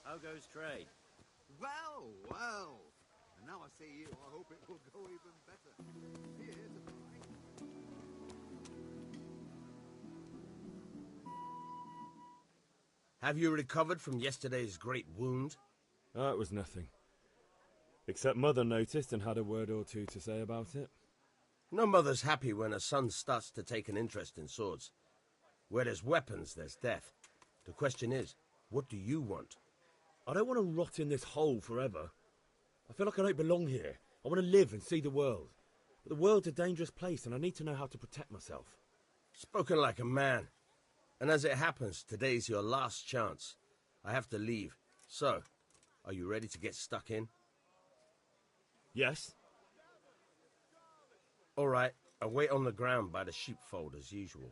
How goes trade? Well, well. And now I see you, I hope it will go even better. Here's a prize. Have you recovered from yesterday's great wound? Oh, it was nothing. Except Mother noticed and had a word or two to say about it. No mother's happy when her son starts to take an interest in swords. Where there's weapons, there's death. The question is, what do you want? I don't want to rot in this hole forever. I feel like I don't belong here. I want to live and see the world. But the world's a dangerous place and I need to know how to protect myself. Spoken like a man. And as it happens, today's your last chance. I have to leave. So, are you ready to get stuck in? Yes? All right, I'll wait on the ground by the sheepfold as usual.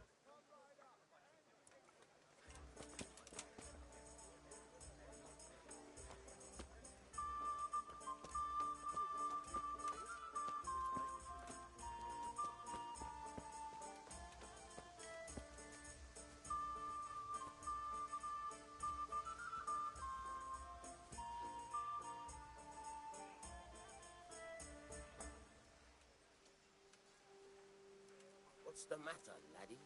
What's the matter, laddie?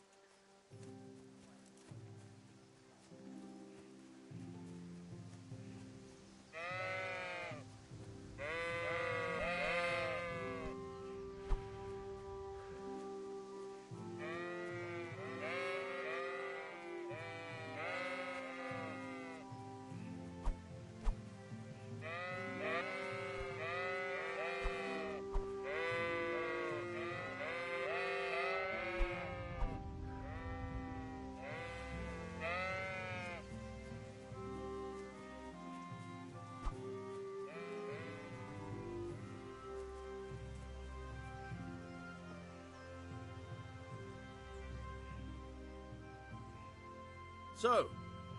So,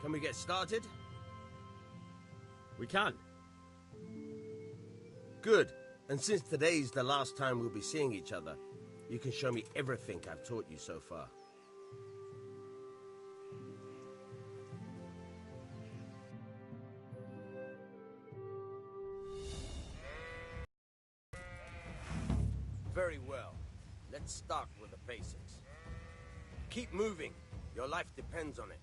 can we get started? We can. Good. And since today's the last time we'll be seeing each other, you can show me everything I've taught you so far. Very well. Let's start with the basics. Keep moving. Your life depends on it.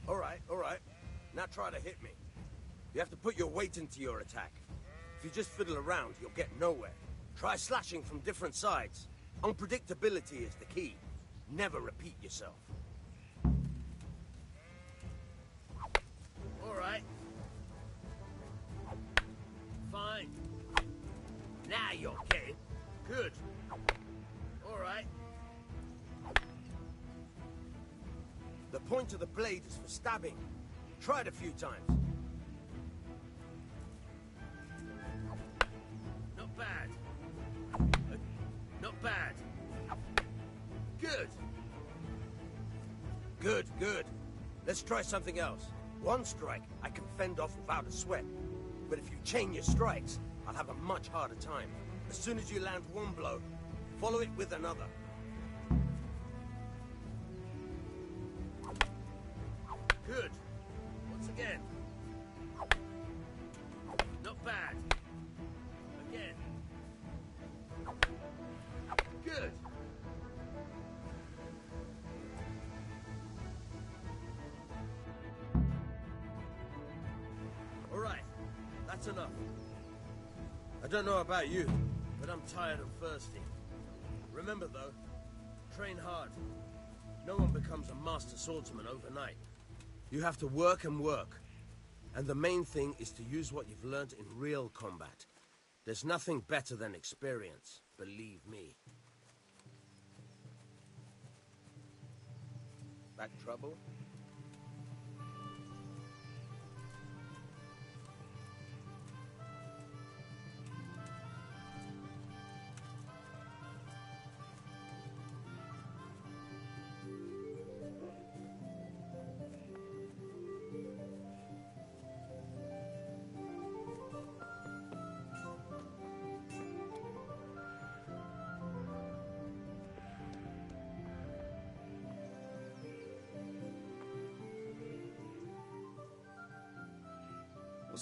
All right. Now try to hit me. You have to put your weight into your attack. If you just fiddle around, you'll get nowhere. Try slashing from different sides. Unpredictability is the key. Never repeat yourself. All right. Fine. Now you're getting. Good. All right. The point of the blade is for stabbing. Try it a few times. Not bad. Not bad. Good. Good. Let's try something else. One strike I can fend off without a sweat. But if you chain your strikes, I'll have a much harder time. As soon as you land one blow, follow it with another. Good. Once again. Not bad. Again. Good. All right. That's enough. I don't know about you, but I'm tired and thirsty. Remember though, train hard. No one becomes a master swordsman overnight. You have to work and work. And the main thing is to use what you've learned in real combat. There's nothing better than experience, believe me. Back trouble?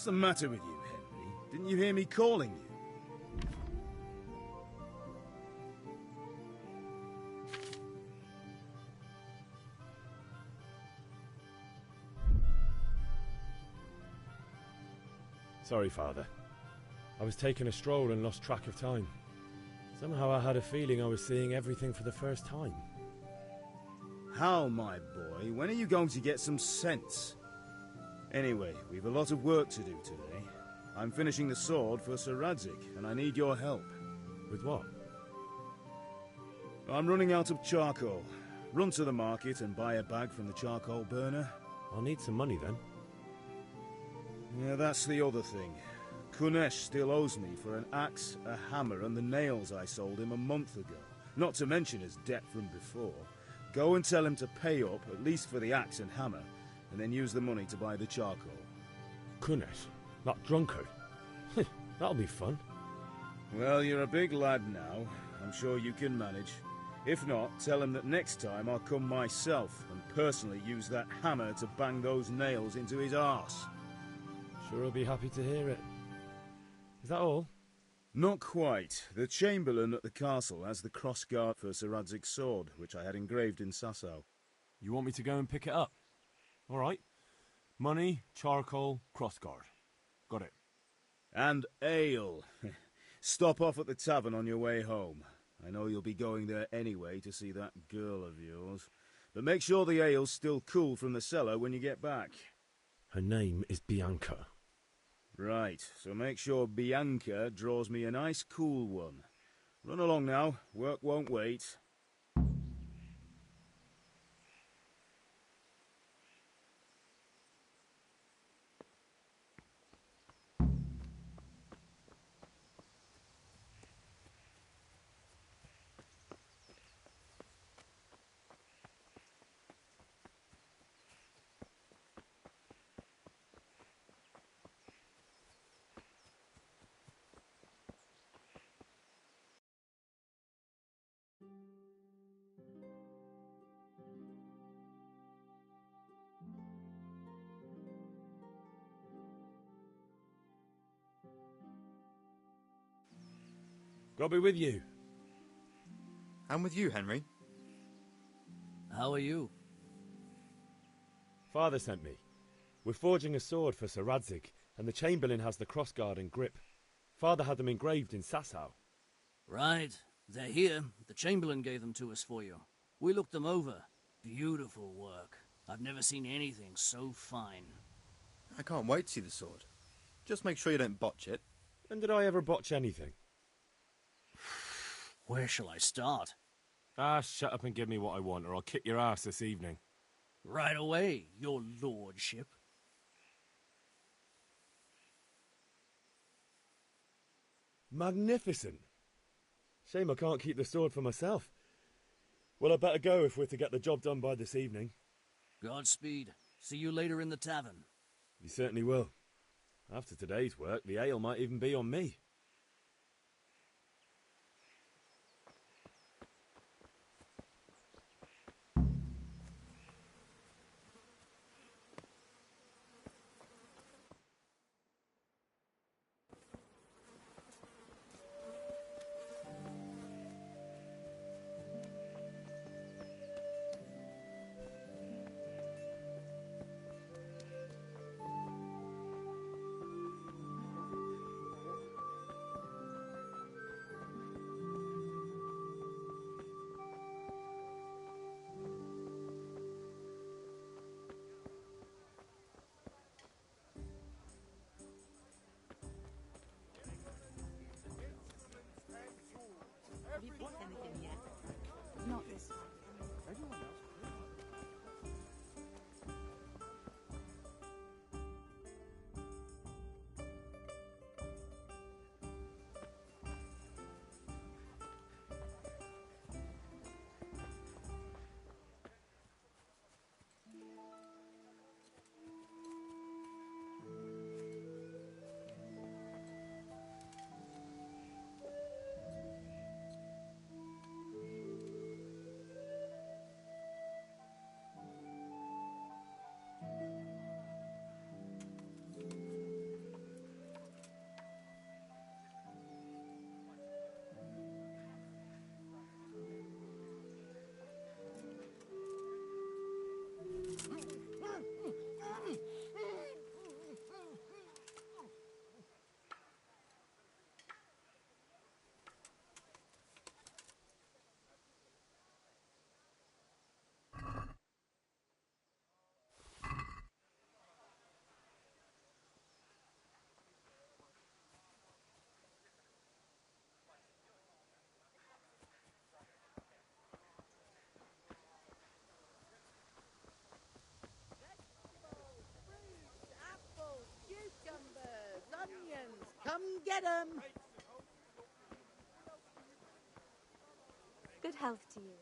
What's the matter with you, Henry? Didn't you hear me calling you? Sorry, Father. I was taking a stroll and lost track of time. Somehow I had a feeling I was seeing everything for the first time. How, my boy? When are you going to get some sense? Anyway, we've a lot of work to do today. I'm finishing the sword for Sir Radzig, and I need your help. With what? I'm running out of charcoal. Run to the market and buy a bag from the charcoal burner. I'll need some money then. Yeah, that's the other thing. Kunesh still owes me for an axe, a hammer, and the nails I sold him a month ago. Not to mention his debt from before. Go and tell him to pay up, at least for the axe and hammer, and then use the money to buy the charcoal. Kunesh? That drunkard? That'll be fun. Well, you're a big lad now. I'm sure you can manage. If not, tell him that next time I'll come myself and personally use that hammer to bang those nails into his arse. Sure, I'll be happy to hear it. Is that all? Not quite. The Chamberlain at the castle has the crossguard for Sir Radzig's sword, which I had engraved in Sasau. You want me to go and pick it up? All right. Money, charcoal, crossguard. Got it. And ale. Stop off at the tavern on your way home. I know you'll be going there anyway to see that girl of yours. But make sure the ale's still cool from the cellar when you get back. Her name is Bianca. Right, so make sure Bianca draws me a nice cool one. Run along now, work won't wait. I'll be with you. I'm with you, Henry. How are you? Father sent me. We're forging a sword for Sir Radzig, and the Chamberlain has the crossguard and grip. Father had them engraved in Sasau. Right. They're here. The Chamberlain gave them to us for you. We looked them over. Beautiful work. I've never seen anything so fine. I can't wait to see the sword. Just make sure you don't botch it. When did I ever botch anything? Where shall I start? Shut up and give me what I want, or I'll kick your ass this evening. Right away, your lordship. Magnificent. Shame I can't keep the sword for myself. Well, I better go if we're to get the job done by this evening. Godspeed. See you later in the tavern. You certainly will. After today's work, the ale might even be on me. Get 'em! Good health to you.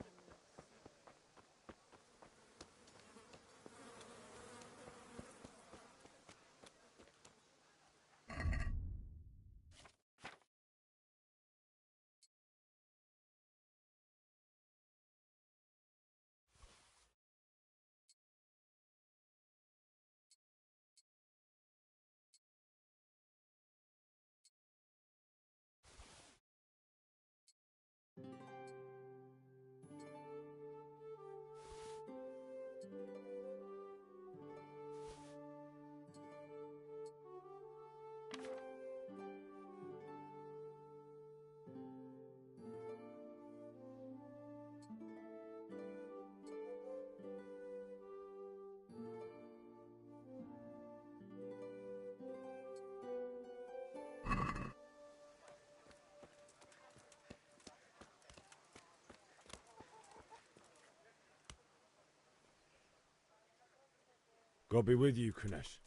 God be with you, Kunesh.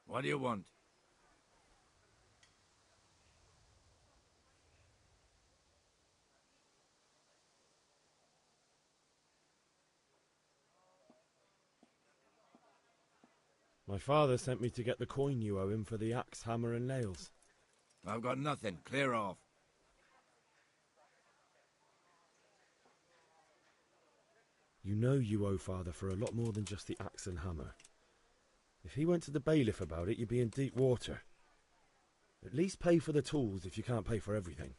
What do you want? My father sent me to get the coin you owe him for the axe, hammer and nails. I've got nothing. Clear off. You know you owe father for a lot more than just the axe and hammer. If he went to the bailiff about it, you'd be in deep water. At least pay for the tools if you can't pay for everything.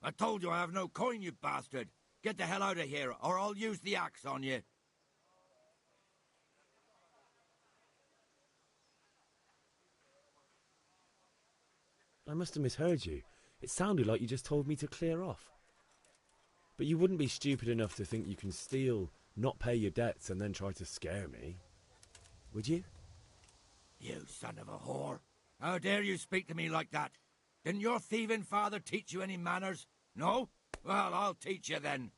I told you I have no coin, you bastard. Get the hell out of here, or I'll use the axe on you. I must have misheard you. It sounded like you just told me to clear off. But you wouldn't be stupid enough to think you can steal, not pay your debts, and then try to scare me. Would you? You son of a whore. How dare you speak to me like that? Didn't your thieving father teach you any manners? No? Well, I'll teach you then.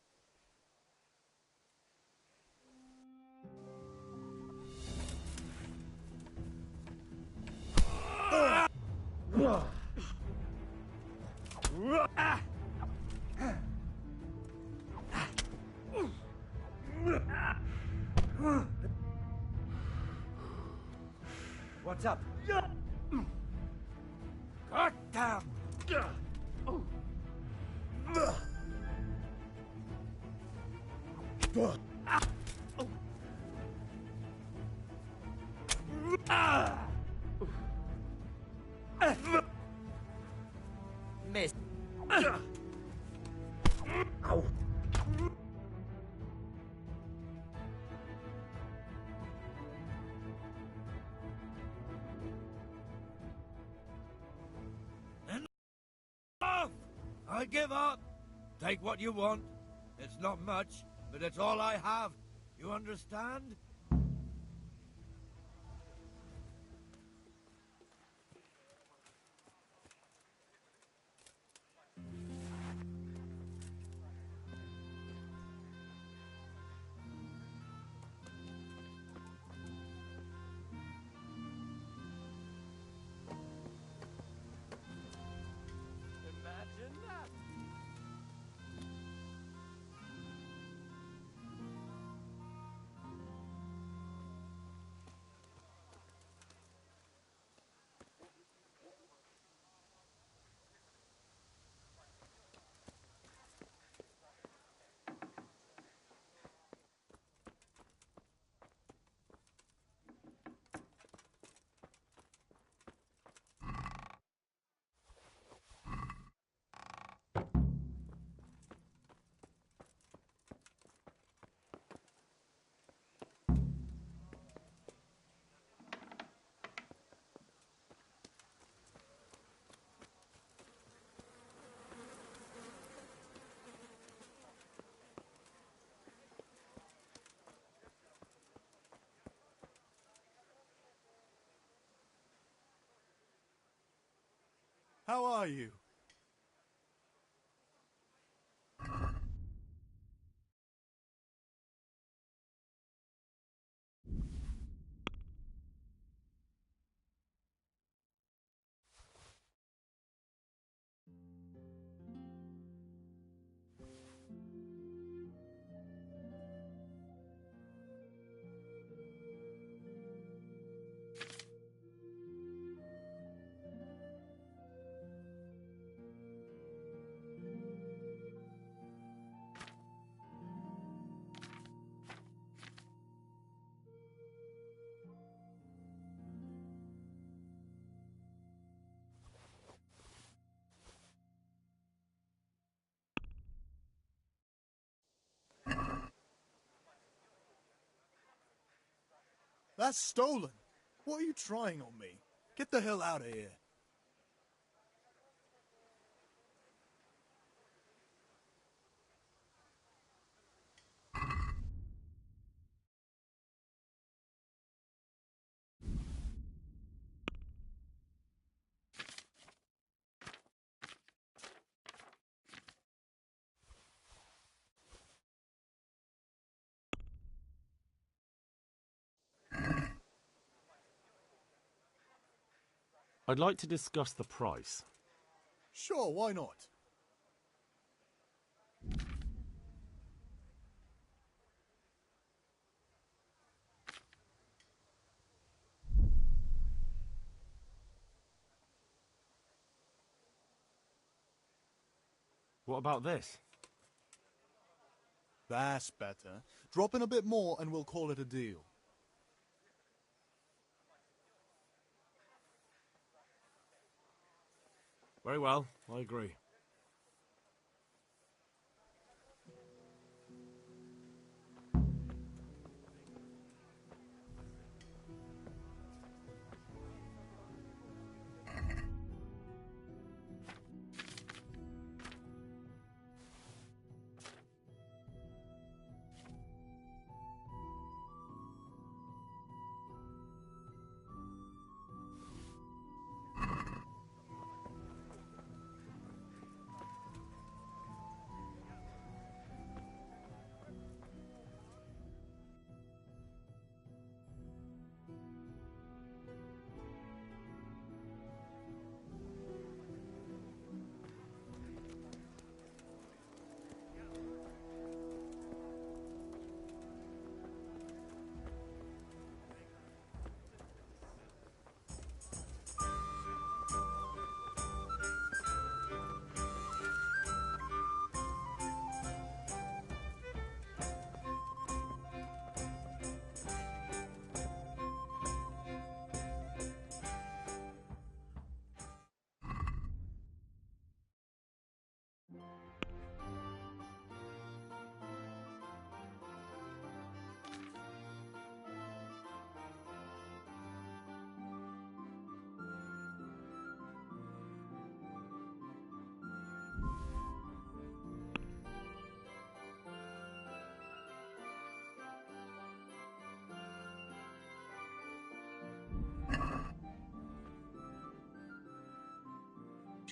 What's up? God damn! Miss. I give up. Take what you want. It's not much, but it's all I have. You understand? Imagine that. How are you? That's stolen. What are you trying on me? Get the hell out of here. I'd like to discuss the price. Sure, why not? What about this? That's better. Drop in a bit more and we'll call it a deal. Very well, I agree.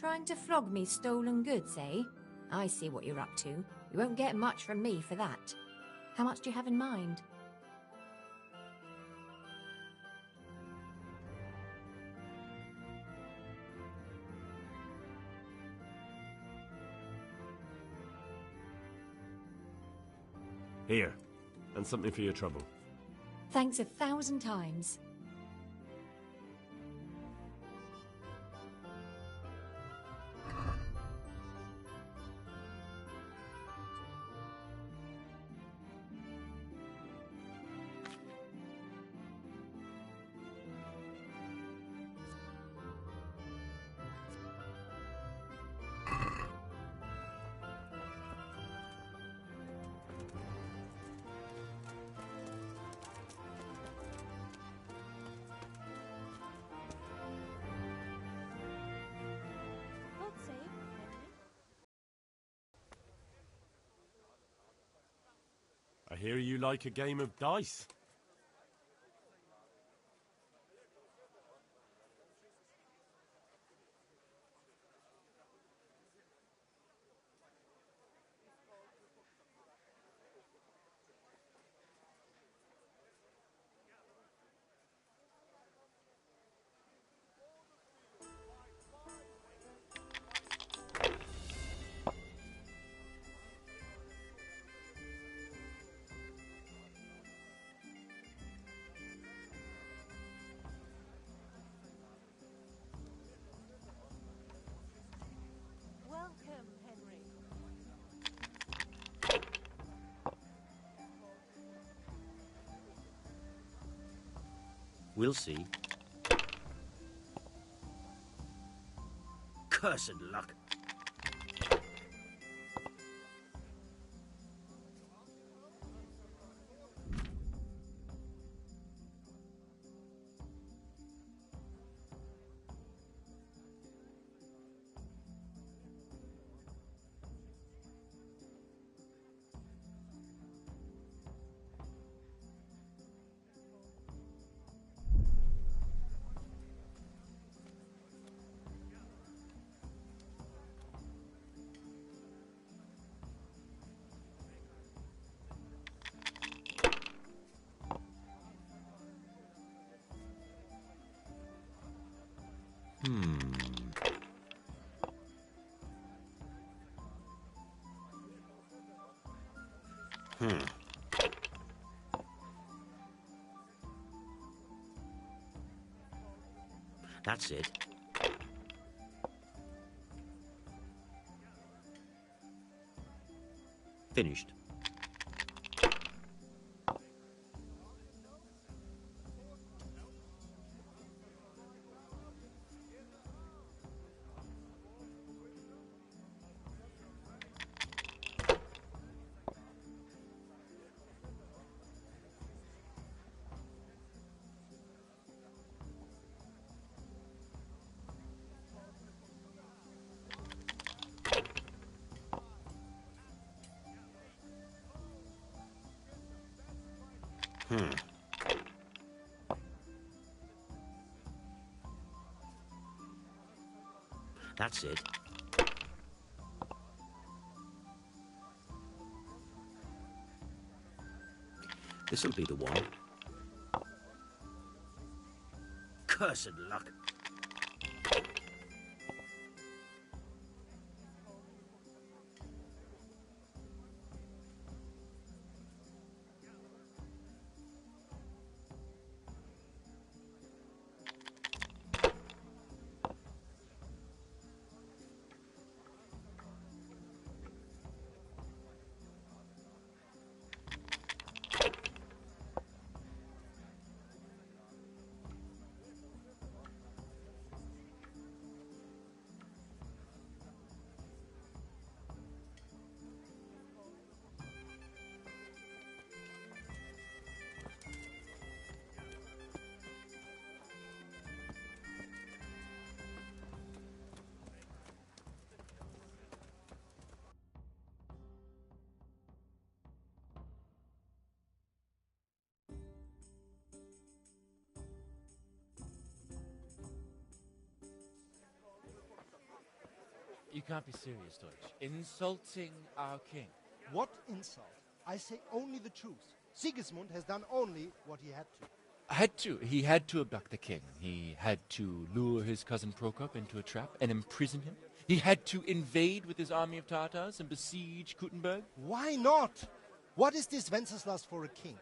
Trying to flog me stolen goods, eh? I see what you're up to. You won't get much from me for that. How much do you have in mind? Here, and something for your trouble. Thanks 1,000 times. I hear you like a game of dice. We'll see. Cursed luck. That's it. Finished. That's it. This'll be the one. Cursed luck. You can't be serious, Deutsch. Insulting our king. What insult? I say only the truth. Sigismund has done only what he had to. He had to abduct the king. He had to lure his cousin Prokop into a trap and imprison him. He had to invade with his army of Tatars and besiege Kuttenberg. Why not? What is this Wenceslas for a king?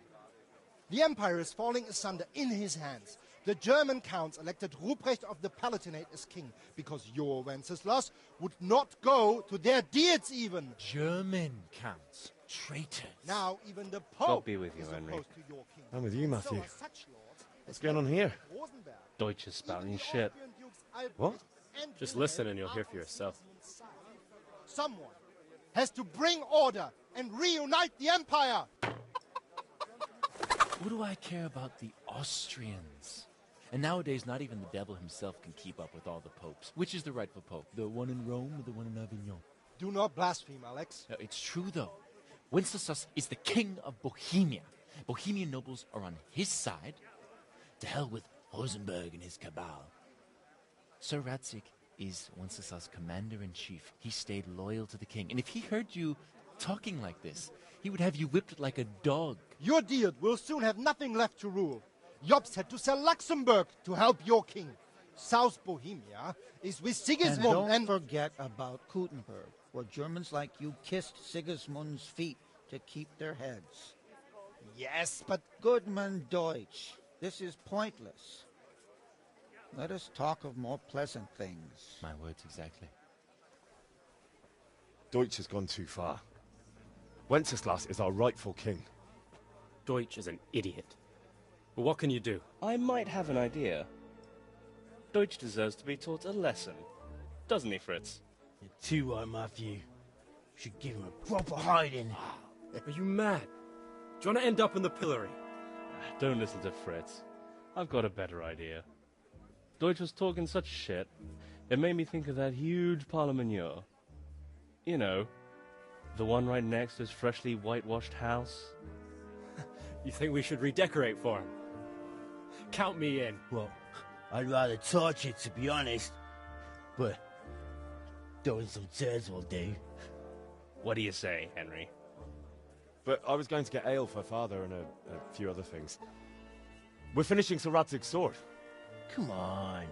The empire is falling asunder in his hands. The German counts elected Ruprecht of the Palatinate as king because your Wenceslas would not go to their deeds even. German counts. Traitors. Now even the Pope God be with you, is Henry. opposed to your king. I'm with you, Matthew. So such lords What's going on here? Rosenberg, Deutsch is spouting shit. What? Just listen and you'll hear for yourself. Someone has to bring order and reunite the empire. What do I care about the Austrians? And nowadays, not even the devil himself can keep up with all the popes. Which is the rightful pope? The one in Rome or the one in Avignon? Do not blaspheme, Alex. No, it's true, though. Wenceslas is the king of Bohemia. Bohemian nobles are on his side. To hell with Rosenberg and his cabal. Sir Radzig is Wenceslas' commander-in-chief. He stayed loyal to the king. And if he heard you talking like this, he would have you whipped like a dog. Your Diet will soon have nothing left to rule. Jobst had to sell Luxembourg to help your king. South Bohemia is with Sigismund and don't forget about Kuttenberg, where Germans like you kissed Sigismund's feet to keep their heads. Yes, but... Goodman Deutsch, this is pointless. Let us talk of more pleasant things. My words exactly. Deutsch has gone too far. Wenceslas is our rightful king. Deutsch is an idiot. But what can you do? I might have an idea. Deutsch deserves to be taught a lesson. Doesn't he, Fritz? You're too right, Matthew. Should give him a proper hiding. Are you mad? Do you want to end up in the pillory? Don't listen to Fritz. I've got a better idea. Deutsch was talking such shit, it made me think of that huge parliament. You know, the one right next to his freshly whitewashed house. You think we should redecorate for him? Count me in. Well, I'd rather torch it, to be honest. But throwing some tears will do. What do you say, Henry? But I was going to get ale for father and a few other things. We're finishing Sir Radzig's sword. Come on.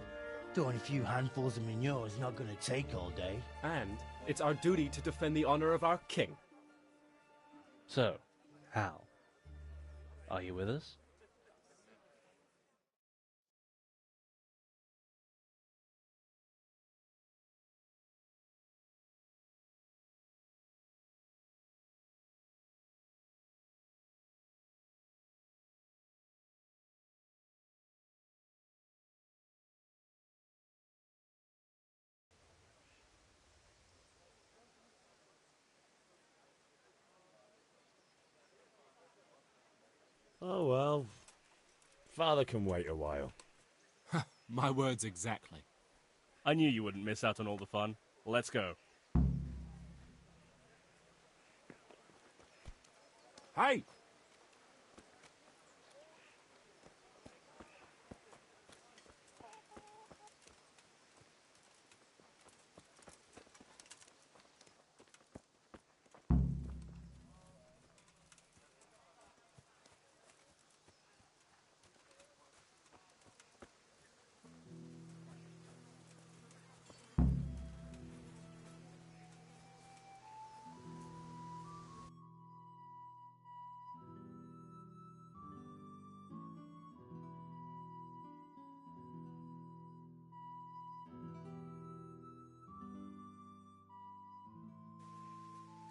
Throwing a few handfuls of manure is not going to take all day. And it's our duty to defend the honor of our king. So, Hal. Are you with us? Oh well. Father can wait a while. My words exactly. I knew you wouldn't miss out on all the fun. Let's go. Hey!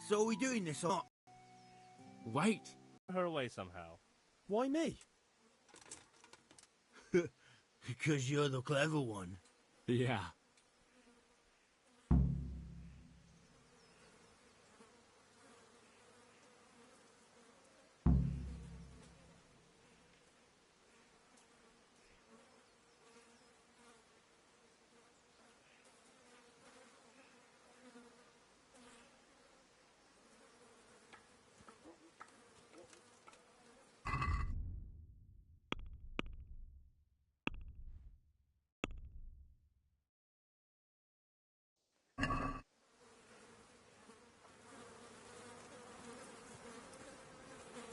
So are we doing this or not? Wait. Her away somehow. Why me? Because you're the clever one. Yeah.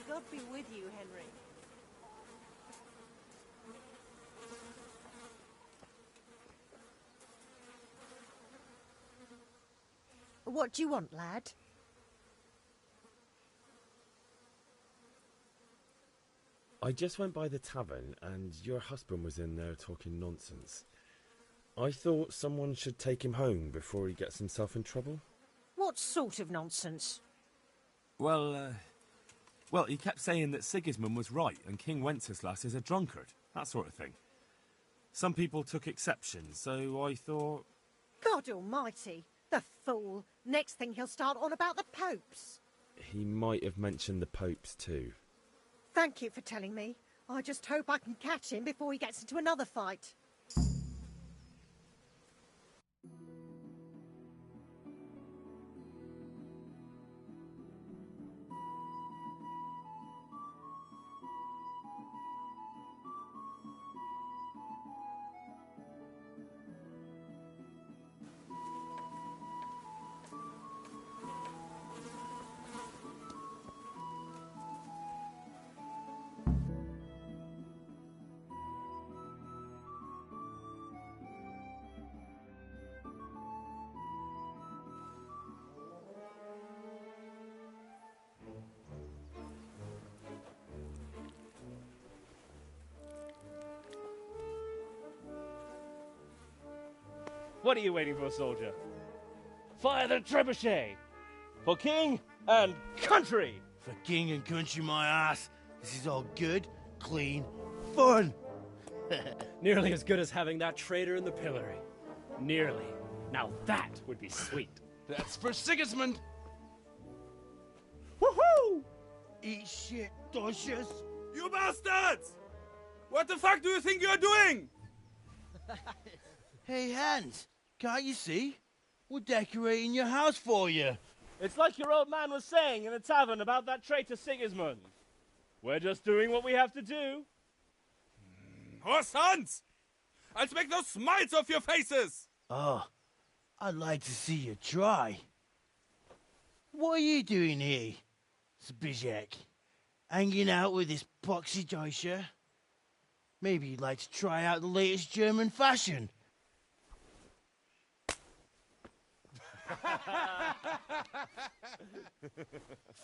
God be with you, Henry. What do you want, lad? I just went by the tavern and your husband was in there talking nonsense. I thought someone should take him home before he gets himself in trouble. What sort of nonsense? Well, he kept saying that Sigismund was right and King Wenceslas is a drunkard, that sort of thing. Some people took exception, so I thought... God almighty, the fool. Next thing he'll start on about the popes. He might have mentioned the popes too. Thank you for telling me. I just hope I can catch him before he gets into another fight. What are you waiting for, soldier? Fire the trebuchet! For king and country! For king and country, my ass. This is all good, clean, fun. Nearly as good as having that traitor in the pillory. Nearly. Now that would be sweet. That's for Sigismund! Woohoo! Eat shit, doshes. You bastards! What the fuck do you think you're doing? Hey, Hans, can't you see? We're decorating your house for you. It's like your old man was saying in the tavern about that traitor Sigismund. We're just doing what we have to do. Horse sons! I'll make those smiles off your faces! Oh, I'd like to see you try. What are you doing here, Zbyszek? Hanging out with this poxy Deutscher? Maybe you'd like to try out the latest German fashion.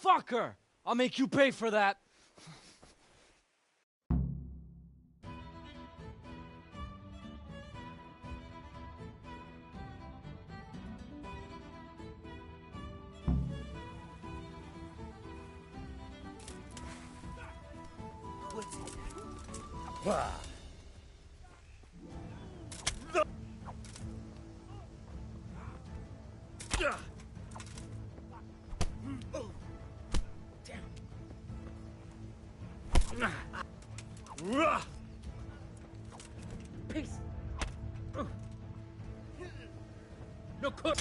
Fucker! I'll make you pay for that. Peace. No cook.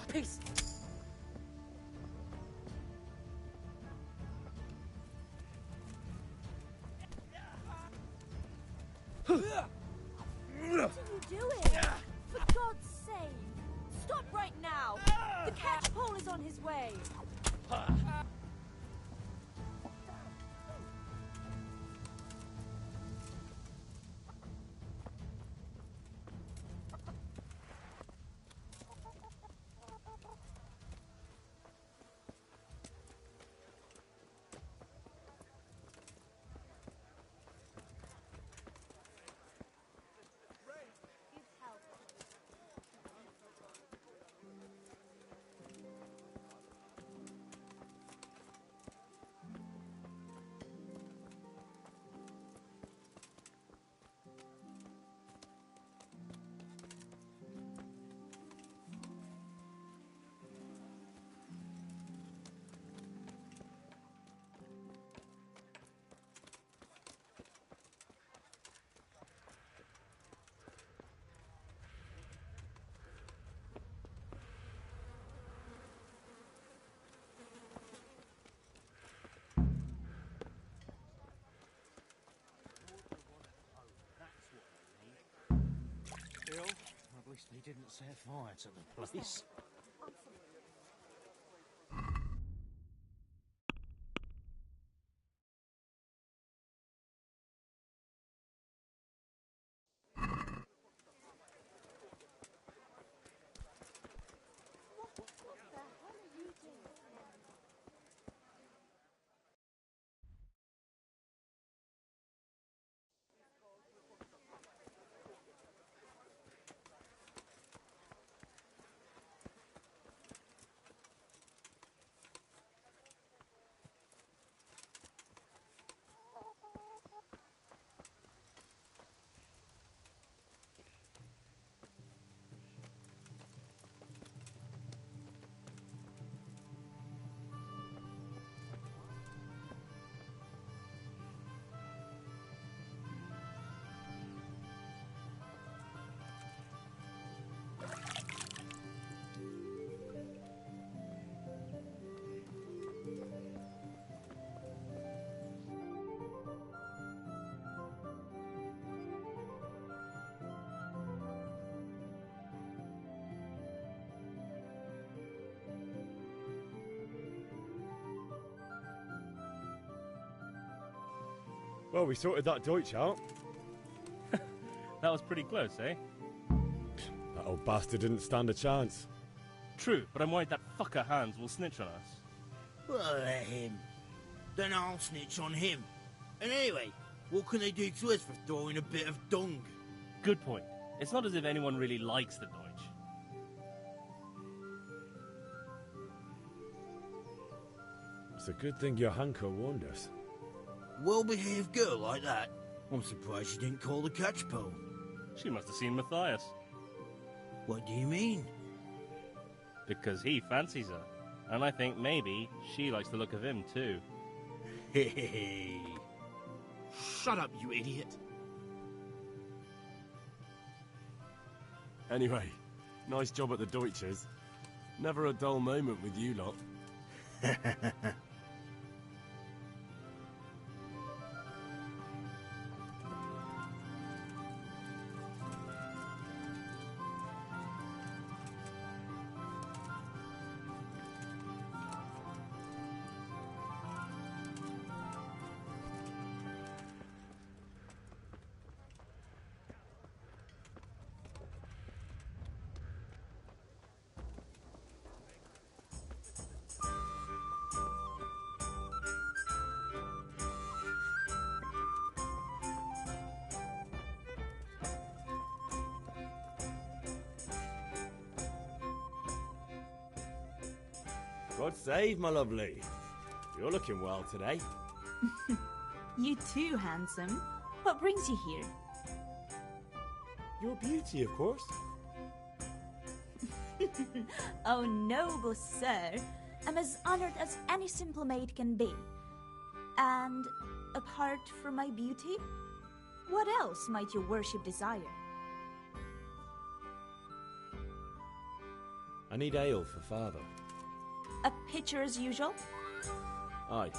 Peace. What are you doing? For God's sake! Stop right now! The catchpole is on his way! Bill, at least they didn't set fire to the place. Well, we sorted that Deutsch out. That was pretty close, eh? That old bastard didn't stand a chance. True, but I'm worried that fucker Hans will snitch on us. Well, let him. Then I'll snitch on him. And anyway, what can they do to us for throwing a bit of dung? Good point. It's not as if anyone really likes the Deutsch. It's a good thing your Hanko warned us. Well-behaved girl like that. I'm surprised she didn't call the catchpole. She must have seen Matthias. What do you mean? Because he fancies her. And I think maybe she likes the look of him too. Hey. Shut up, you idiot. Anyway, nice job at the Deutsches. Never a dull moment with you lot. God save, my lovely. You're looking well today. You too, handsome. What brings you here? Your beauty, of course. Oh, noble sir. I'm as honored as any simple maid can be. And apart from my beauty, what else might your worship desire? I need ale for father. A pitcher as usual? Aye.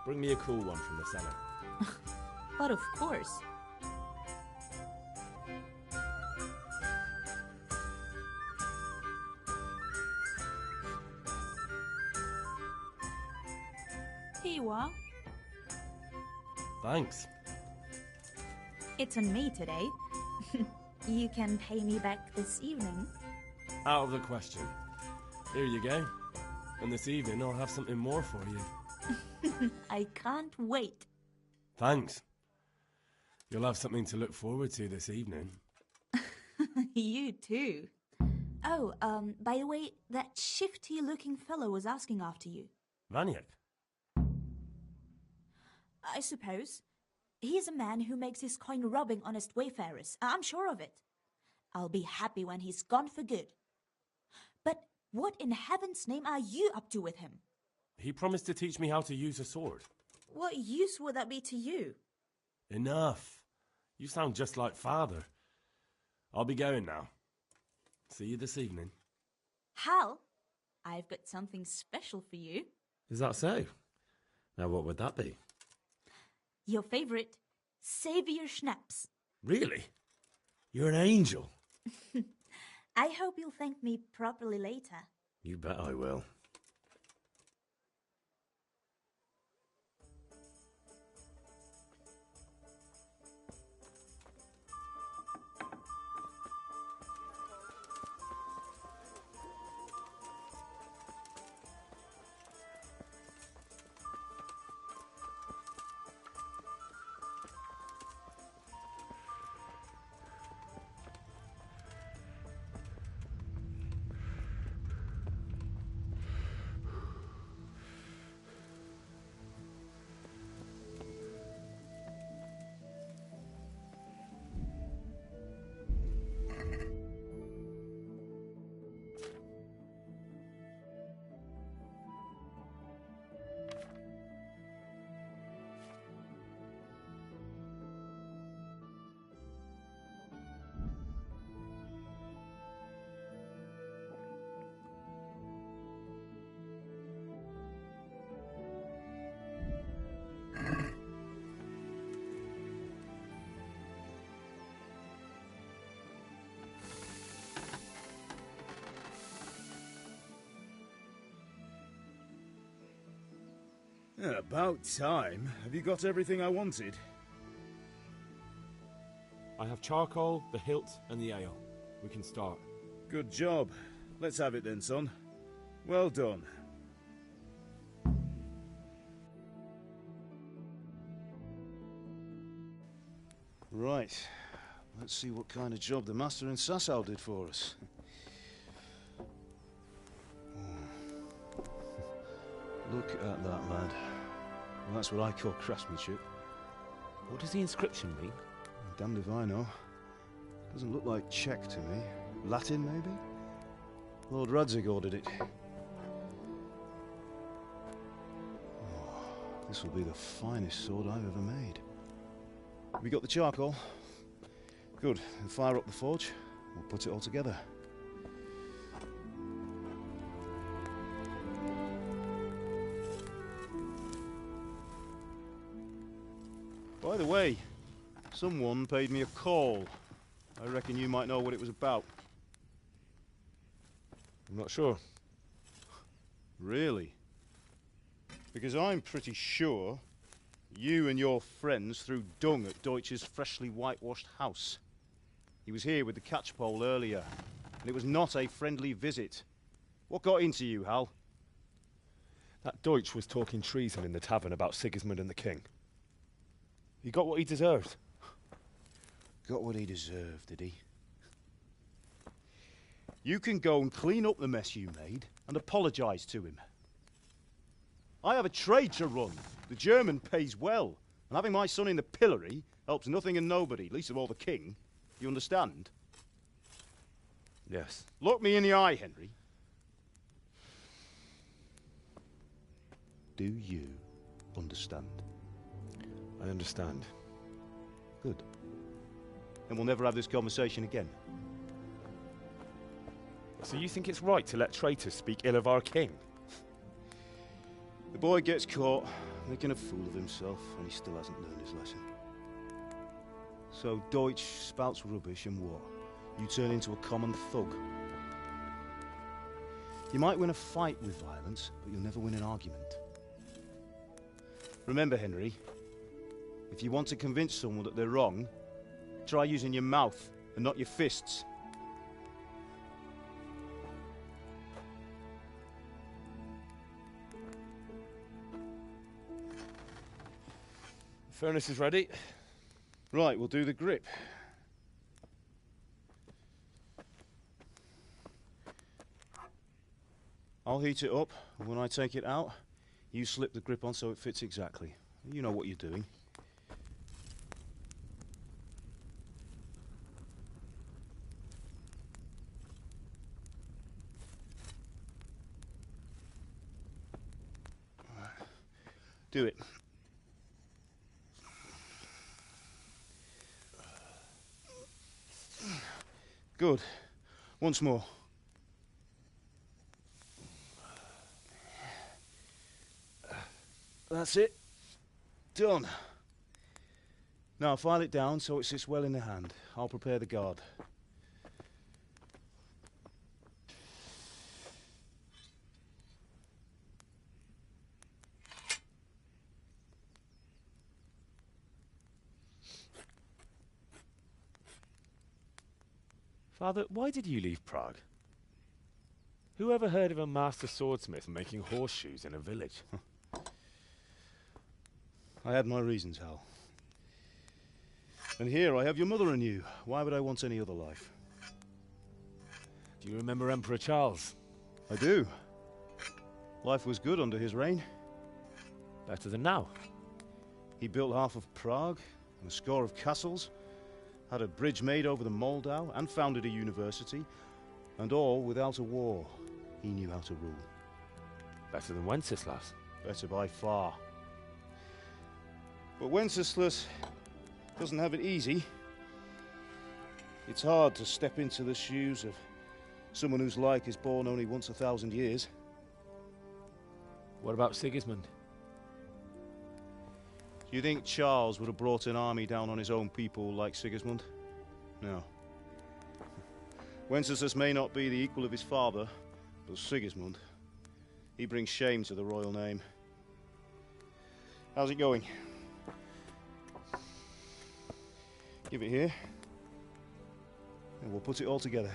Bring me a cool one from the cellar. But of course. Here you are. Thanks. It's on me today. You can pay me back this evening. Out of the question. Here you go. And this evening I'll have something more for you. I can't wait. Thanks. You'll have something to look forward to this evening. You too. Oh, by the way, that shifty-looking fellow was asking after you. Vaniak? I suppose. He's a man who makes his coin robbing honest wayfarers. I'm sure of it. I'll be happy when he's gone for good. But what in heaven's name are you up to with him? He promised to teach me how to use a sword. What use would that be to you? Enough. You sound just like father. I'll be going now. See you this evening. Hal, I've got something special for you. Is that so? Now what would that be? Your favorite Savior Schnapps. Really? You're an angel. I hope you'll thank me properly later. You bet I will. Yeah, about time. Have you got everything I wanted? I have charcoal, the hilt, and the ale. We can start. Good job. Let's have it then, son. Well done. Right. Let's see what kind of job the master in Sasau did for us. Look at that, lad. Well, that's what I call craftsmanship. What does the inscription mean? Damned if I know. Doesn't look like Czech to me. Latin, maybe? Lord Radzig ordered it. Oh, this will be the finest sword I've ever made. We got the charcoal? Good. We'll fire up the forge. We'll put it all together. By the way, someone paid me a call. I reckon you might know what it was about. I'm not sure. Really? Because I'm pretty sure you and your friends threw dung at Deutsch's freshly whitewashed house. He was here with the catchpole earlier, and it was not a friendly visit. What got into you, Hal? That Deutsch was talking treason in the tavern about Sigismund and the king. He got what he deserved. Got what he deserved, did he? You can go and clean up the mess you made and apologise to him. I have a trade to run. The German pays well. And having my son in the pillory helps nothing and nobody, least of all the king. You understand? Yes. Look me in the eye, Henry. Do you understand? I understand. Good. Then we'll never have this conversation again. So you think it's right to let traitors speak ill of our king? The boy gets caught making a fool of himself, and he still hasn't learned his lesson. So Deutsch spouts rubbish, and what? You turn into a common thug. You might win a fight with violence, but you'll never win an argument. Remember, Henry, if you want to convince someone that they're wrong, try using your mouth and not your fists. Furnace is ready. Right, we'll do the grip. I'll heat it up, and when I take it out, you slip the grip on so it fits exactly. You know what you're doing. Do it. Good. Once more. That's it. Done. Now file it down so it sits well in the hand. I'll prepare the guard. Father, why did you leave Prague? Who ever heard of a master swordsmith making horseshoes in a village? I had my reasons, Hal. And here I have your mother and you. Why would I want any other life? Do you remember Emperor Charles? I do. Life was good under his reign. Better than now. He built half of Prague and a score of castles, had a bridge made over the Moldau, and founded a university, and all without a war. He knew how to rule. Better than Wenceslas. Better by far. But Wenceslas doesn't have it easy. It's hard to step into the shoes of someone whose like is born only once 1,000 years. What about Sigismund? Do you think Charles would have brought an army down on his own people like Sigismund? No. Wenceslas may not be the equal of his father, but Sigismund, he brings shame to the royal name. How's it going? Give it here, and we'll put it all together.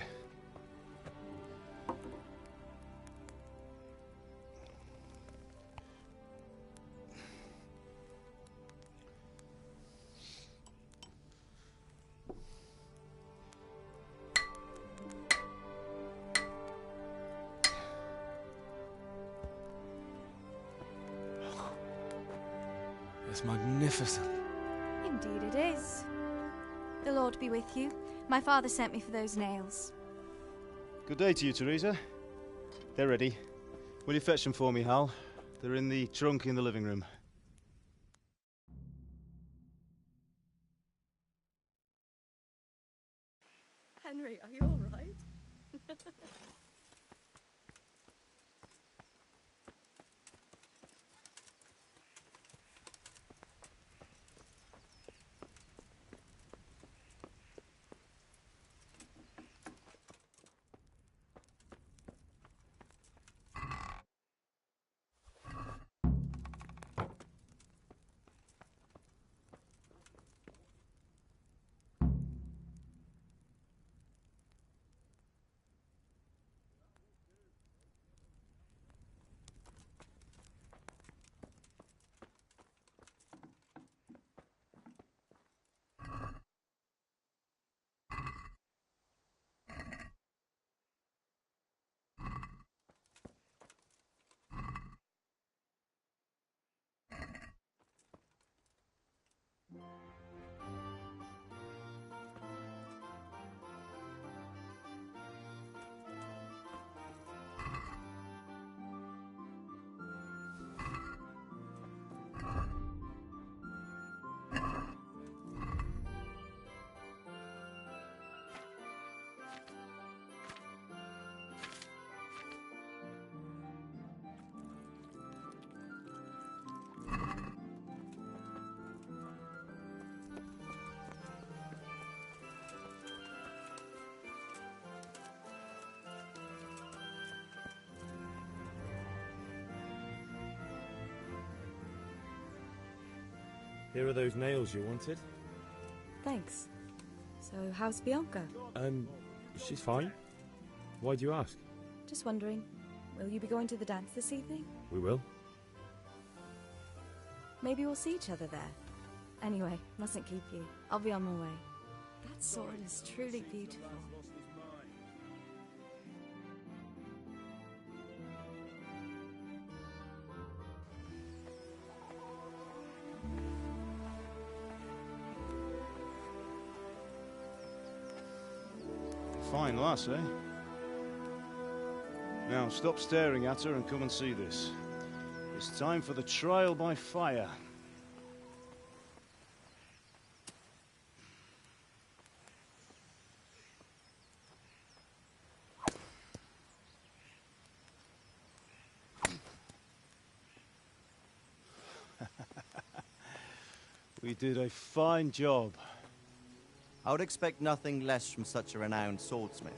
It's magnificent. Indeed it is. The Lord be with you. My father sent me for those nails. Good day to you, Teresa. They're ready. Will you fetch them for me, Hal? They're in the trunk in the living room. Henry, are you all right? Here are those nails you wanted. Thanks. So, how's Bianca? She's fine. Why do you ask? Just wondering, will you be going to the dance this evening? We will. Maybe we'll see each other there. Anyway, mustn't keep you. I'll be on my way. That sword is truly beautiful. Fine lass, eh? Now, stop staring at her and come and see this. It's time for the trial by fire. We did a fine job. I would expect nothing less from such a renowned swordsmith.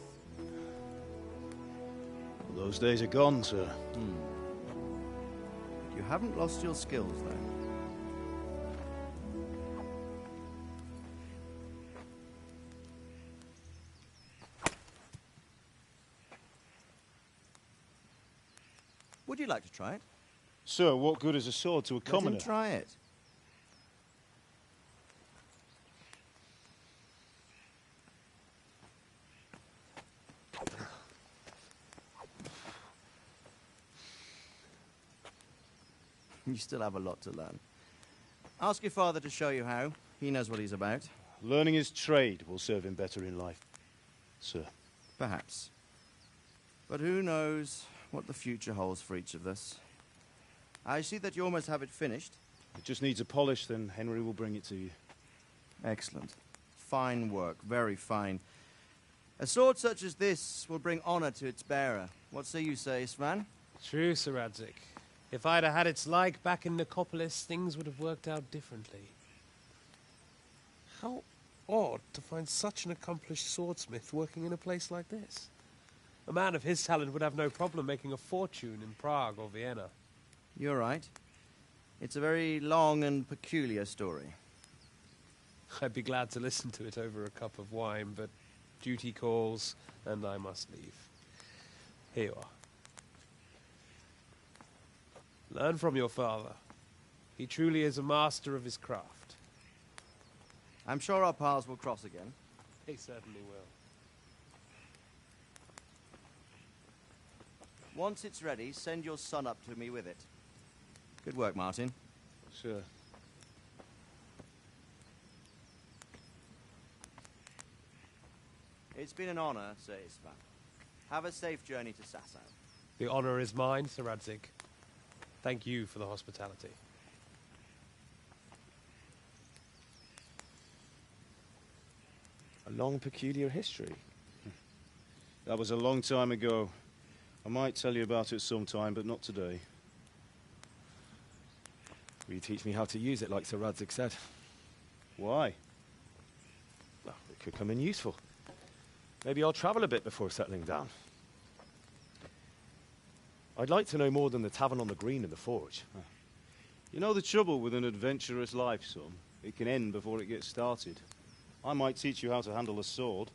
Those days are gone, sir. You haven't lost your skills, though. Would you like to try it? Sir, what good is a sword to a commoner? Let him try it. You still have a lot to learn. Ask your father to show you how. He knows what he's about. Learning his trade will serve him better in life, sir. Perhaps. But who knows what the future holds for each of us. I see that you almost have it finished. It just needs a polish, then Henry will bring it to you. Excellent. Fine work, very fine. A sword such as this will bring honor to its bearer. What say you, Svan? True, Sir Radzik. If I'd have had its like back in Nicopolis, things would have worked out differently. How odd to find such an accomplished swordsmith working in a place like this. A man of his talent would have no problem making a fortune in Prague or Vienna. You're right. It's a very long and peculiar story. I'd be glad to listen to it over a cup of wine, but duty calls, and I must leave. Here you are. Learn from your father. He truly is a master of his craft. I'm sure our paths will cross again. They certainly will. Once it's ready, send your son up to me with it. Good work, Martin. Sure. It's been an honor, Sir Isvan. Have a safe journey to Sasau. The honor is mine, Sir Radzik. Thank you for the hospitality. A long, peculiar history. That was a long time ago. I might tell you about it sometime, but not today. Will you teach me how to use it, like Sir Radzik said? Why? Well, it could come in useful. Maybe I'll travel a bit before settling down. I'd like to know more than the tavern on the green and the forge. You know the trouble with an adventurous life, son? It can end before it gets started. I might teach you how to handle a sword,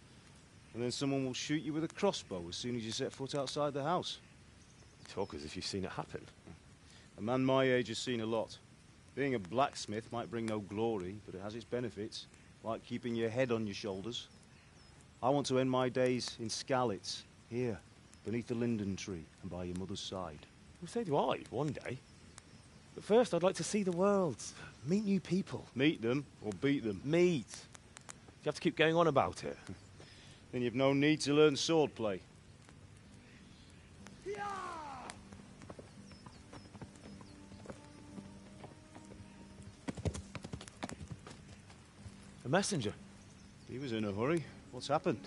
and then someone will shoot you with a crossbow as soon as you set foot outside the house. You talk as if you've seen it happen. A man my age has seen a lot. Being a blacksmith might bring no glory, but it has its benefits, like keeping your head on your shoulders. I want to end my days in Skalitz, here, beneath the linden tree and by your mother's side. Well, so do I, one day. But first, I'd like to see the world, meet new people. Meet them or beat them? Meet. You have to keep going on about it. Then you've no need to learn swordplay. A messenger. He was in a hurry. What's happened?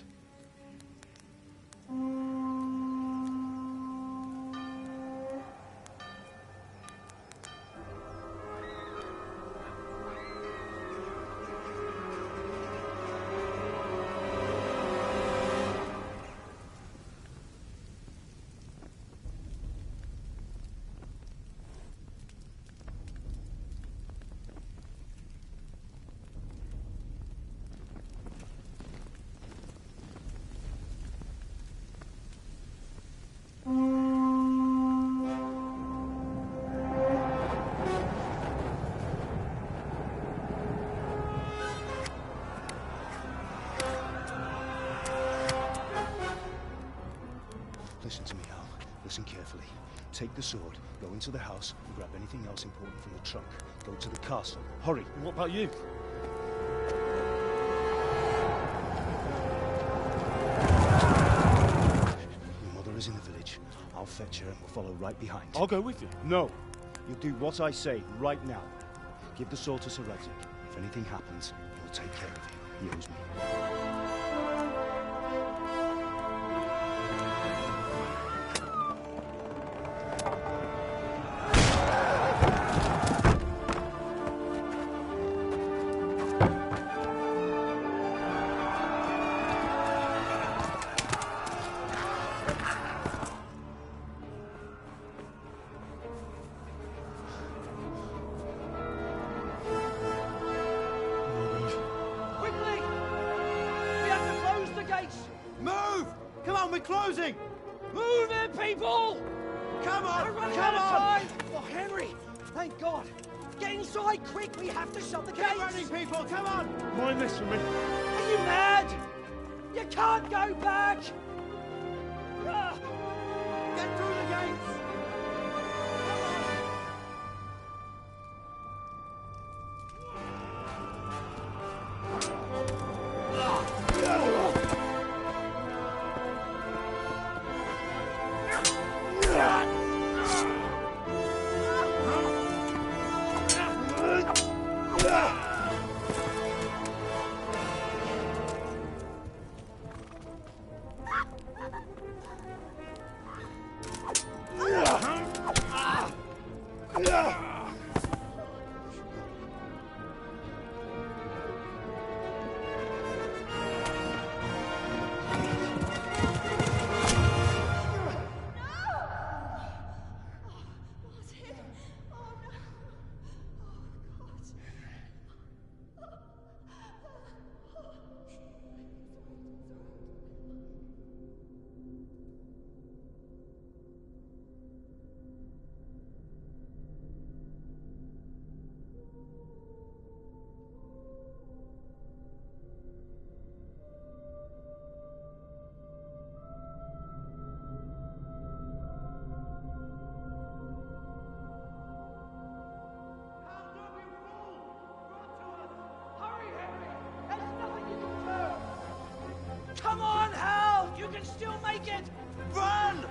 Take the sword, go into the house, and grab anything else important from the trunk. Go to the castle. Hurry! And what about you? Your mother is in the village. I'll fetch her and we'll follow right behind. I'll go with you. No! You'll do what I say right now. Give the sword to Sir Radzik. If anything happens, he'll take care of you. He owes me. Move! Come on, we're closing! Move it, people! Come on! We're running Come out of on! time! Oh, Henry! Thank God! Get inside, quick! We have to shut the gates! Keep running, people! Come on! Mind this for me. Are you mad? You can't go back! Ah. Get through the gates! Come on, Hal! You can still make it! Run!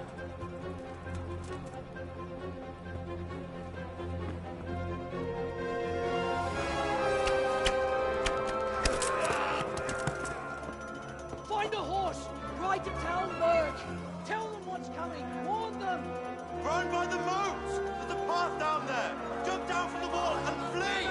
Find a horse! Ride to Talmberg! Tell them what's coming! Warn them! Run by the moat! There's a path down there! Jump down from the wall and flee!